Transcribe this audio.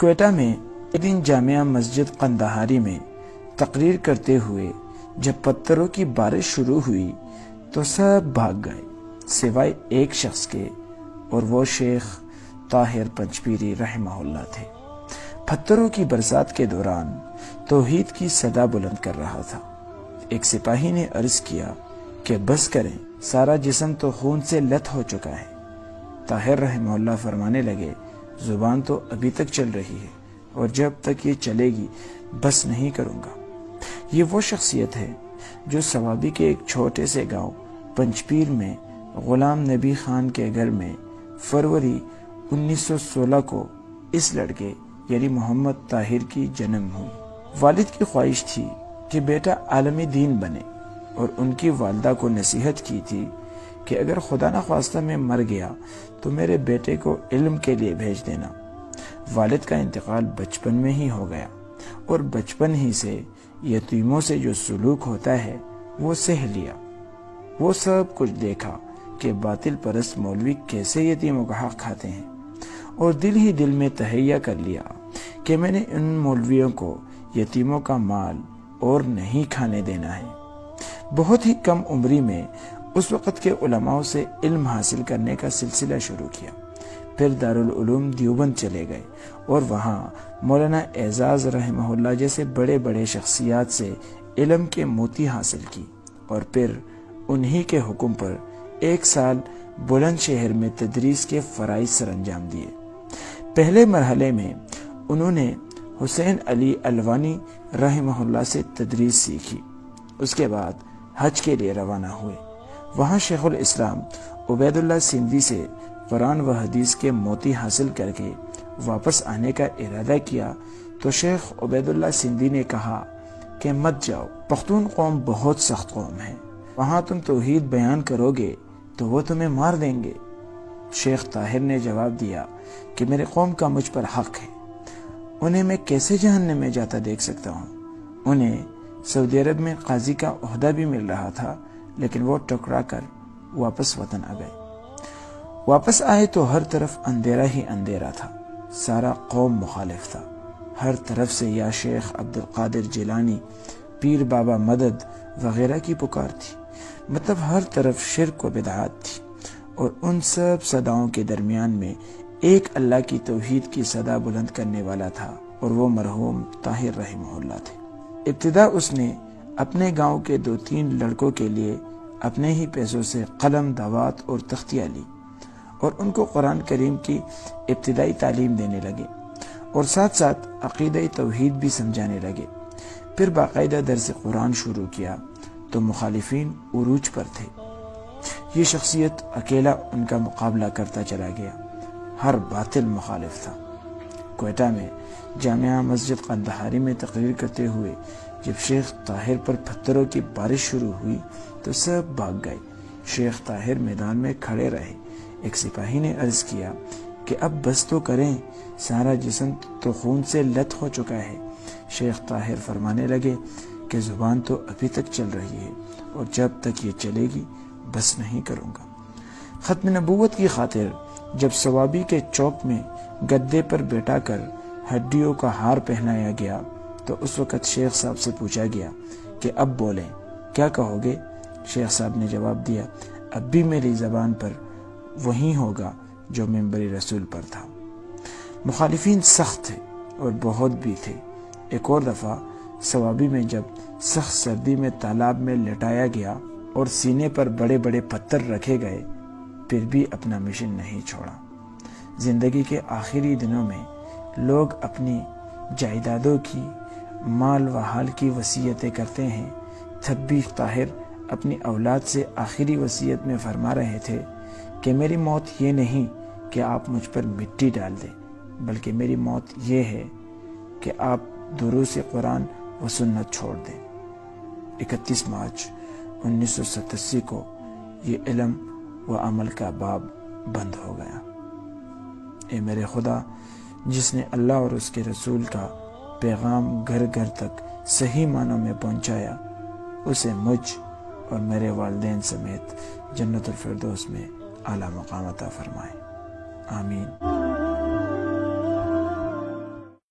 کوئٹہ میں ایک دن جامعہ مسجد قندہاری میں تقریر کرتے ہوئے جب پتھروں کی بارش شروع ہوئی تو سب بھاگ گئے سوائے ایک شخص کے، اور وہ شیخ طاہر پنجپیری رحمہ اللہ تھے۔ پتھروں کی برسات کے دوران توحید کی صدا بلند کر رہا تھا۔ ایک سپاہی نے عرض کیا کہ بس کریں، سارا جسم تو خون سے لت ہو چکا ہے۔ طاہر رحمہ اللہ فرمانے لگے، زبان تو ابھی تک چل رہی ہے اور جب تک یہ چلے گی بس نہیں کروں گا۔ یہ وہ شخصیت ہے جو سوابی کے ایک چھوٹے سے گاؤں پنجپیر میں غلام نبی خان کے گھر میں فروری 1916 کو اس لڑکے یعنی محمد طاہر کی جنم ہوئی۔ والد کی خواہش تھی کہ بیٹا عالمی دین بنے، اور ان کی والدہ کو نصیحت کی تھی کہ اگر خدا نخواستہ میں مر گیا تو میرے بیٹے کو علم کے لیے بھیج دینا۔ والد کا انتقال بچپن میں ہی ہو گیا، اور بچپن ہی سے یتیموں سے جو سلوک ہوتا ہے وہ سہ لیا۔ وہ سب کچھ دیکھا کہ باطل پرست مولوی کیسے یتیموں کا حق کھاتے ہیں، اور دل ہی دل میں تہیہ کر لیا کہ میں نے ان مولویوں کو یتیموں کا مال اور نہیں کھانے دینا ہے۔ بہت ہی کم عمری میں اس وقت کے علماء سے علم حاصل کرنے کا سلسلہ شروع کیا۔ پھر دارالعلوم دیوبند چلے گئے اور وہاں مولانا اعزاز رحمہ اللہ جیسے بڑے بڑے شخصیات سے علم کے موتی حاصل کی، اور پھر انہی کے حکم پر 1 سال بلند شہر میں تدریس کے فرائض سر انجام دیے۔ پہلے مرحلے میں انہوں نے حسین علی الوانی رحمہ اللہ سے تدریس سیکھی۔ اس کے بعد حج کے لیے روانہ ہوئے۔ وہاں شیخ الاسلام عبید اللہ سندھی سے قرآن و حدیث کے موتی حاصل کر کے واپس آنے کا ارادہ کیا تو شیخ عبید اللہ سندھی نے کہا کہ مت جاؤ، پختون قوم بہت سخت قوم ہے، وہاں تم توحید بیان کرو گے تو وہ تمہیں مار دیں گے۔ شیخ طاہر نے جواب دیا کہ میرے قوم کا مجھ پر حق ہے، انہیں میں کیسے جہنم میں جاتا دیکھ سکتا ہوں۔ انہیں سعودی عرب میں قاضی کا عہدہ بھی مل رہا تھا، لیکن وہ ٹکرا کر واپس وطن آ گئے۔ واپس آئے تو ہر طرف اندھیرا ہی اندھیرا تھا، سارا قوم مخالف تھا، ہر طرف سے یا شیخ عبد القادر جیلانی، پیر بابا مدد وغیرہ کی پکار تھی، مطلب ہر طرف شرک و بدعات تھی، اور ان سب صداؤں کے درمیان میں ایک اللہ کی توحید کی صدا بلند کرنے والا تھا، اور وہ مرحوم طاہر رحمہ اللہ تھے۔ ابتدا اس نے اپنے گاؤں کے 2-3 لڑکوں کے لیے اپنے ہی پیسوں سے قلم، دوات اور تختیاں لی، اور ان کو قرآن کریم کی ابتدائی تعلیم دینے لگے، اور ساتھ ساتھ عقیدہ توحید بھی سمجھانے لگے۔ پھر باقاعدہ درس قرآن شروع کیا تو مخالفین عروج پر تھے۔ یہ شخصیت اکیلا ان کا مقابلہ کرتا چلا گیا، ہر باطل مخالف تھا۔ کوئٹہ میں جامعہ مسجد قندہاری میں تقریر کرتے ہوئے جب شیخ طاہر پر پتھروں کی بارش شروع ہوئی تو سب بھاگ گئے۔ شیخ طاہر میدان میں کھڑے رہے۔ ایک سپاہی نے عرض کیا کہ اب بس تو کریں، سارا جسم تو خون سے لت ہو چکا ہے۔ شیخ طاہر فرمانے لگے کہ زبان تو ابھی تک چل رہی ہے، اور جب تک یہ چلے گی بس نہیں کروں گا۔ ختم نبوت کی خاطر جب سوابی کے چوک میں گدے پر بیٹھا کر ہڈیوں کا ہار پہنایا گیا تو اس وقت شیخ صاحب سے پوچھا گیا کہ اب بولیں، کیا کہو گے؟ شیخ صاحب نے جواب دیا، اب بھی میری زبان پر وہی ہوگا جو منبر رسول پر تھا۔ مخالفین سخت تھے اور بہت بھی تھے۔ ایک اور دفعہ سوابی میں جب سخت سردی میں تالاب میں لٹایا گیا اور سینے پر بڑے بڑے پتھر رکھے گئے، پھر بھی اپنا مشن نہیں چھوڑا۔ زندگی کے آخری دنوں میں لوگ اپنی جائیدادوں کی، مال و حال کی وصیتیں کرتے ہیں، تب بھی طاہر اپنی اولاد سے آخری وصیت میں فرما رہے تھے کہ میری موت یہ نہیں کہ آپ مجھ پر مٹی ڈال دیں، بلکہ میری موت یہ ہے کہ آپ دروس قرآن و سنت چھوڑ دیں۔ 31 مارچ 1987 کو یہ علم و عمل کا باب بند ہو گیا۔ اے میرے خدا، جس نے اللہ اور اس کے رسول کا پیغام گھر گھر تک صحیح معنوں میں پہنچایا، اسے مجھ اور میرے والدین سمیت جنت الفردوس میں اعلیٰ مقام عطا فرمائے، آمین۔